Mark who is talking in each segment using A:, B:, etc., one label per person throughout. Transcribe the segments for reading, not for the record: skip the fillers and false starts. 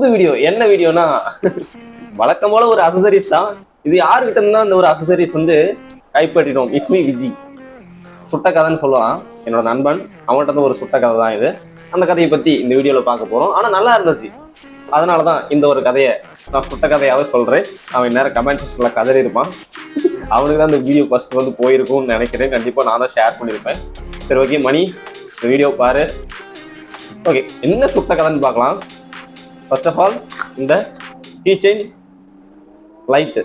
A: புது வீடியோ. என்ன வீடியோனா வழக்கம் போல ஒரு அசசரிஸ் தான். இது யாருக்கிட்ட இருந்தா இந்த ஒரு அசசரிஸ் வந்து கைப்பற்றிட்டோம். It's me Viji. சுட்ட கதைன்னு சொல்லலாம். என்னோட நண்பன் அவங்கள்ட்ட இருந்து ஒரு சுட்ட கதை தான் இது. அந்த கதையை பத்தி இந்த வீடியோல பார்க்க போறோம். ஆனா நல்லா இருந்துச்சு, அதனாலதான் இந்த ஒரு கதையை நான் சுட்ட கதையாவே சொல்றேன். அவன் நேரம் கமெண்ட் செக்ஷன்ல கதறி இருப்பான். அவனுக்கு தான் இந்த வீடியோ ஃபர்ஸ்ட் வந்து போயிருக்கும்னு நினைக்கிறேன். கண்டிப்பா நான் தான் ஷேர் பண்ணியிருப்பேன். சரி, ஓகே மணி, இந்த வீடியோ பாரு. ஓகே, என்ன சுட்ட கதைன்னு பார்க்கலாம். ஃபர்ஸ்ட் ஆஃப் ஆல் இந்த கீச்செயின் லைட்டு,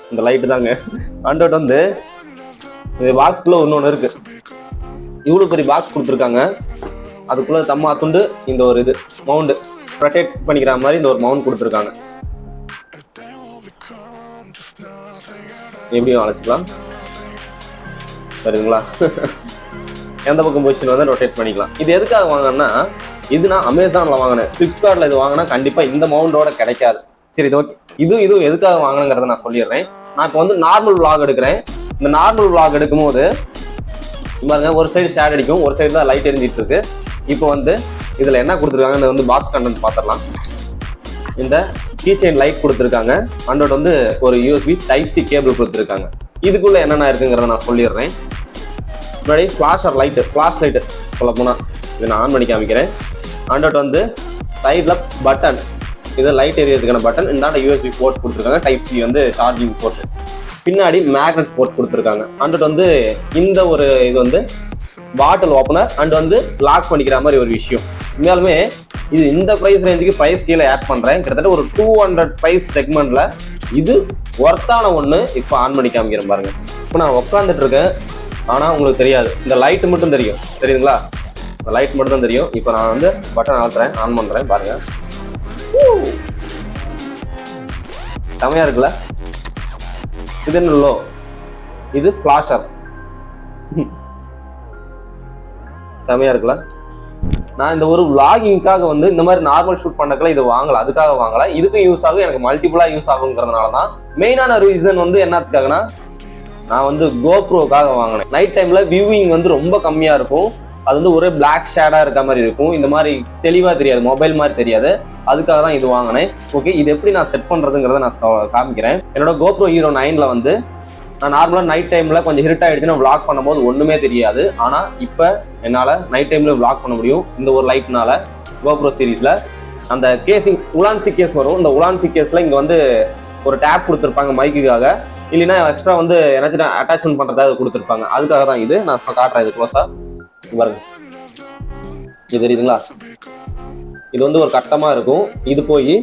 A: இந்த லைட்டு தாங்க. அண்டோட் வந்து இந்த பாக்ஸ்குள்ள ஒன்று இருக்கு. இவ்வளோ பெரிய பாக்ஸ் கொடுத்துருக்காங்க. அதுக்குள்ள தம்மா துண்டு இந்த ஒரு இது மவுண்ட் ப்ரொடெக்ட் பண்ணிக்கிற மாதிரி இந்த ஒரு மவுண்ட் கொடுத்துருக்காங்க. எப்படியும் அழைச்சிக்கலாம், சரிங்களா? எந்த பக்கம் பொசிஷன் வந்து ரொட்டேட் பண்ணிக்கலாம். இது எதுக்காக வாங்கினா, இது நான் அமேசான்ல வாங்கினேன். ஃப்ளிப்கார்ட்ல இது வாங்கினா கண்டிப்பா இந்த மவுண்டோட கிடைக்காது. சரி, இது ஓகே. இது எதுக்காக வாங்கினங்கிறத நான் சொல்லிடுறேன். நான் இப்போ வந்து நார்மல் விளாக் எடுக்கிறேன். இந்த நார்மல் விளாக் எடுக்கும் போது பாருங்க, ஒரு சைடு ஷேட் அடிக்கும், ஒரு சைடு தான் லைட் எரிஞ்சிட்டு இருக்கு. இப்போ வந்து இதுல என்ன கொடுத்துருக்காங்க, இந்த வந்து பாக்ஸ் கண்டென்ட் பார்த்துடலாம். இந்த கீச்செயின் லைட் கொடுத்துருக்காங்க. அண்டோட் வந்து ஒரு யூஎஸ்பி டைப் சி கேபிள் கொடுத்துருக்காங்க. இதுக்குள்ள என்னென்ன இருக்குங்கிறத நான் சொல்லிடுறேன். முன்னாடி ஃபிளாஷ் லைட்டு சொல்ல போனா இதை நான் ஆன் பண்ணி காமிக்கிறேன். அண்டோட் வந்து சைட்ல பட்டன், இது லைட் எரியறதுக்கான பட்டன். இந்த யூஎஸ்பி போர்ட் கொடுத்துருக்காங்க. டைப் சி வந்து சார்ஜிங் போர்ட். பின்னாடி மேக்னெட் போர்ட் கொடுத்துருக்காங்க. அண்ட் வந்து இந்த ஒரு இது வந்து பாட்டில் ஓப்பனர் அண்ட் வந்து லாக் பண்ணிக்கிற மாதிரி ஒரு விஷயம். உண்மையாலுமே இது இந்த ப்ரைஸ் ரேஞ்சுக்கு ப்ரைஸ் கீழே ஆட் பண்ணுறேன். கிட்டத்தட்ட ஒரு 200 ப்ரைஸ் செக்மெண்ட்ல இது ஒர்த்தான ஒன்று. இப்போ ஆன் பண்ணி காமிக்கிறேன் பாருங்க. இப்போ நான் உட்காந்துட்டு இருக்கேன், ஆனால் உங்களுக்கு தெரியாது. இந்த லைட்டு மட்டும் தெரியும், தெரியுதுங்களா? இந்த லைட் மட்டும் தான் தெரியும். இப்போ நான் வந்து பட்டன் அழுத்துறேன், ஆன் பண்ணுறேன் பாருங்க. செமையா இருக்குல்ல? இது என்ன லோ, இது ஃபிளாஷர். செமையா இருக்குல்ல? நான் இந்த ஒரு vloggingக்காக வந்து இந்த மாதிரி நார்மல் ஷூட் பண்ணக்கல இது வாங்கல, அதுக்காக வாங்கல. இதுக்கும் யூஸ் ஆகும், எனக்கு மல்டிபிளா யூஸ் ஆகுங்கிறதுனால தான். மெயினான ரீசன் வந்து என்னத்துக்காகனா, நான் வந்து கோப்ரோக்காக வாங்கினேன். நைட் டைம்ல வியூவிங் வந்து ரொம்ப கம்மியா இருக்கும். அது வந்து ஒரே பிளாக் ஷேடா இருக்க மாதிரி இருக்கும். இந்த மாதிரி தெளிவா தெரியாது, மொபைல் மாதிரி தெரியாது. அதுக்காக தான் இது வாங்கினேன். ஓகே, இது எப்படி நான் செட் பண்றதுங்கிறத நான் காமிக்கிறேன். என்னோட GoPro Hero 9ல வந்து நான் நார்மலா நைட் டைம்ல கொஞ்சம் ஹிட் ஆயிடுச்சுன்னா vlog பண்ணும்போது ஒண்ணுமே தெரியாது. ஆனா இப்ப என்னால நைட் டைம்ல vlog பண்ண முடியும் இந்த ஒரு லைட்னால. GoPro சீரீஸ்ல அந்த கேசிங் உலான்சி கேஸ் வரும். இந்த உலான்சி கேஸ்ல இங்க வந்து ஒரு டேப் கொடுத்துருப்பாங்க மைக்குக்காக, இல்லைன்னா எக்ஸ்ட்ரா வந்து ஏதாச்சும் அட்டாச்மெண்ட் பண்றதாக கொடுத்துருப்பாங்க. அதுக்காக தான் இது நான் காட்டுறேன். இது க்ளோஸா பாருங்க, இது தெரியுதுங்களா? இது வந்து ஒரு கட்டமா இருக்கும். இது போய்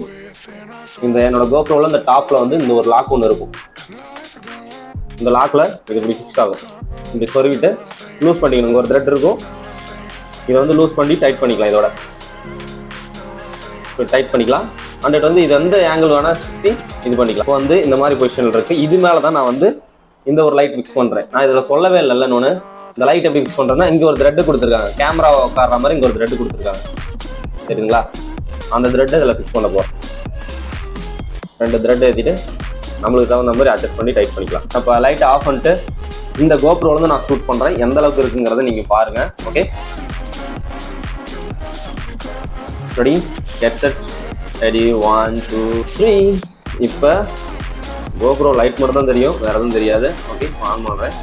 A: இந்த என்னோட கோப்ரோல இந்த டாப்ல வந்து இந்த ஒரு லாக் ஒன்று இருக்கும். இந்த லாக்ல இது இப்படி ஃபிக்ஸ் ஆகும். இப்படி சொருவிட்டு லூஸ் பண்ணிக்கணும். ஒரு த்ரெட் இருக்கும், இதை வந்து லூஸ் பண்ணி டைட் பண்ணிக்கலாம். இதோட டைட் பண்ணிக்கலாம். அண்ட் வந்து இது எந்த ஆங்கிள் வேணா சுற்றி இது பண்ணிக்கலாம். இப்போ வந்து இந்த மாதிரி பொசிஷன் இருக்கு. இது மேல தான் நான் வந்து இந்த ஒரு லைட் ஃபிக்ஸ் பண்றேன். நான் இதுல சொல்லவே இல்லைல்ல. இன்னொன்று, இந்த லைட் எப்படி ஃபிக்ஸ் பண்றேன்னா, இங்க ஒரு த்ரெட் கொடுத்துருக்காங்க. கேமரா உட்கார்ற மாதிரி இங்க ஒரு த்ரெட் கொடுத்துருக்காங்க, சரிங்களா? அந்த த்ரெட் இதில் ஃபிக்ஸ் பண்ண போறோம். 2 த்ரெட் ஏற்றிட்டு நம்மளுக்கு தகுந்த மாதிரி அட்ஜஸ்ட் பண்ணி டைட் பண்ணிக்கலாம். அப்போ லைட் ஆஃப் பண்ணிட்டு இந்த கோப்ரோல இருந்து நான் ஷூட் பண்றேன். எந்த அளவுக்கு இருக்குங்கிறத நீங்க பாருங்க. Okay, ready, get set, ready, 1 2 3. இப்போ கோப்ரோ லைட் மட்டும் தான் தெரியும், வேற எதுவும் தெரியாது. ஓகே, ஆன் பண்றேன்.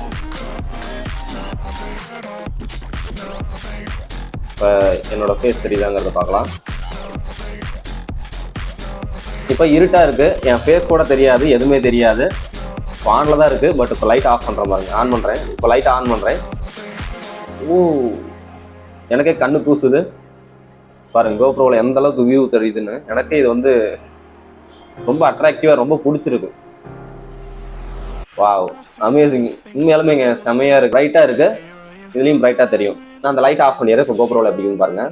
A: இப்போ என்னோட ஃபேஸ் தெரியுதாங்கிறத பார்க்கலாம். இப்போ இருட்டா இருக்கு, என் ஃபேஸ் கூட தெரியாது, எதுவுமே தெரியாது. இப்போ ஆன்ல தான் இருக்கு. பட் இப்போ லைட் ஆஃப் பண்ற பாருங்க. ஆன் பண்றேன். இப்போ லைட் ஆன் பண்றேன். ஓ, எனக்கே கண்ணு கூசுது பாருங்க. கோப்ரோவில் எந்த அளவுக்கு வியூ தெரியுதுன்னு. எனக்கே இது வந்து ரொம்ப அட்ராக்டிவா, ரொம்ப பிடிச்சிருக்கு. Wow, amazing. உண்மையாலுமேங்க செமையா இருக்கு. பிரைட்டா இருக்கு, இதுலயும் பிரைட்டா தெரியும். நான் அந்த லைட் ஆஃப் பண்ணிடுறேன். இப்போ கோப்ரோவில் எப்படின்னு பாருங்க.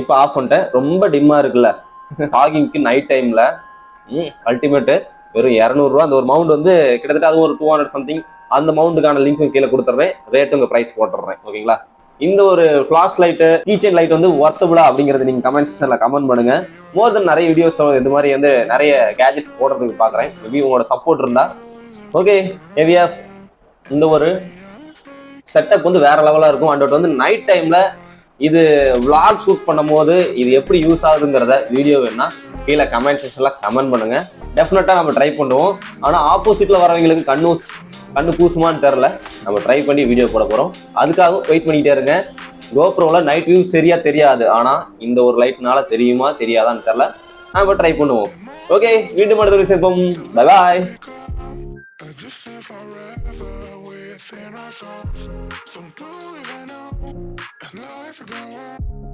A: இப்போ ஆஃப் பண்ணிட்டேன். ரொம்ப டிம்மா இருக்குல்ல? ஹாகிங்க்கு நைட் டைம்ல அல்டிமேட். வெறும் 200 ரூபா. அந்த ஒரு மவுண்ட் வந்து கிட்டத்தட்ட அது ஒரு 200 சம்திங். அந்த மவுண்டுக்கான லிங்க்கும் கீழே கொடுத்துட்றேன், ரேட்டு உங்க பிரைஸ் போட்டுறேன். ஓகேங்களா? இந்த ஒரு ஃபிளாஷ் லைட்டு, கீச்செயின் லைட் வந்து ஒர்த்தபுளா அப்படிங்கிறது நீங்க கமெண்ட் செக்ஷன்ல கமெண்ட் பண்ணுங்க. மோர் தென் நிறைய வீடியோஸ் இந்த மாதிரி வந்து நிறைய கேஜெட்ஸ் போடுறதுக்கு பாக்குறேன். மேபி உங்களோட சப்போர்ட் இருந்தா. ஓகே, இந்த ஒரு செட்டப் வந்து வேற லெவலா இருக்கும். அண்ட் வந்து நைட் டைம்ல இது vlog ஷூட் பண்ணும்போது இது எப்படி யூஸ் ஆகுதுங்கிறத வீடியோ வேணா கீழே கமெண்ட் செக்ஷன்ல கமெண்ட் பண்ணுங்க. டெஃபினட்டா நம்ம ட்ரை பண்ணுவோம். ஆனா ஆப்போசிட்ல வரவங்களுக்கு கண்ணு கூசுமான்னு தெரில. நம்ம ட்ரை பண்ணி வீடியோ போட போறோம். அதுக்காக வெயிட் பண்ணிக்கிட்டே இருங்க. கோப்ரோல நைட் வியூ சரியா தெரியாது. ஆனா இந்த ஒரு லைட்னால தெரியுமா தெரியாதான்னு தெரியல. நம்ம ட்ரை பண்ணுவோம். ஓகே, மீண்டும் அடுத்த வீடியோல சந்திப்போம். Bye bye. So do it right now, and now I forgot.